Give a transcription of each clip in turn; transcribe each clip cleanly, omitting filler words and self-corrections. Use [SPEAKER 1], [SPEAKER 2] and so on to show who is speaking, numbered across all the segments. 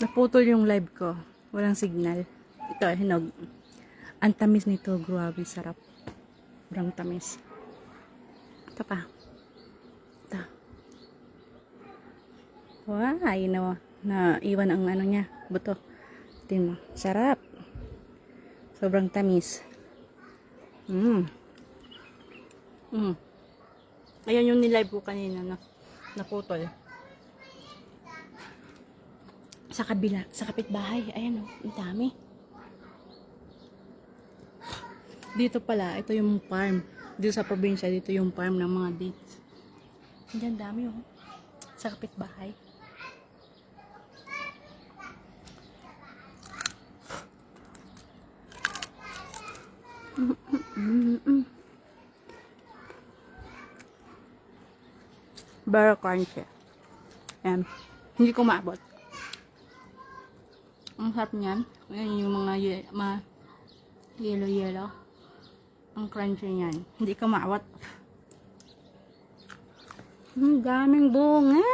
[SPEAKER 1] Naputol yung live ko. Walang signal. Ito, hinog. Ang tamis nito. Grabe, sarap. Sobrang tamis. Ito pa. Ito. Wow, naiwan ang ano niya. Buto. Tingnan mo. Sarap. Sobrang tamis. Ayan yung nilive ko kanina na naputol. Sa kabila, sa kapitbahay. Ayan o, ang dami. Dito pala, ito yung farm. Dito sa probinsya, dito yung farm ng mga dates. Ang dami o. Sa kapitbahay. Very crunchy. Ayan. Hindi ko maabot. Ang sarap niyan. Ayan yung mga yellow. Ang crunchy niyan. Hindi ko maabot. Ang daming bunga.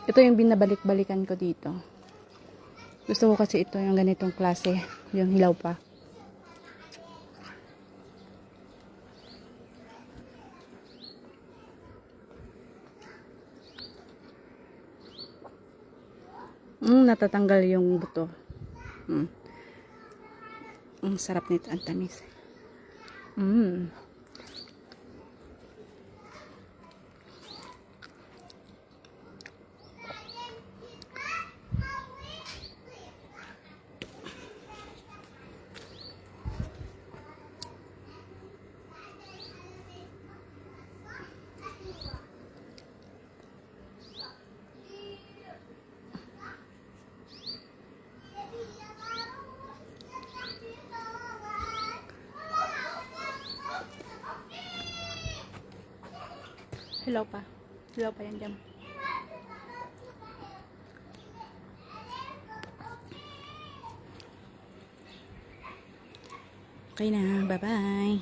[SPEAKER 1] Ito yung binabalik-balikan ko dito. Gusto ko kasi ito yung ganitong klase. Yung hilaw pa. Natatanggal yung buto. Ang sarap nito. Ang tamis. Hilaw pa. Hilaw pa yan dyan. Okay na. Bye-bye.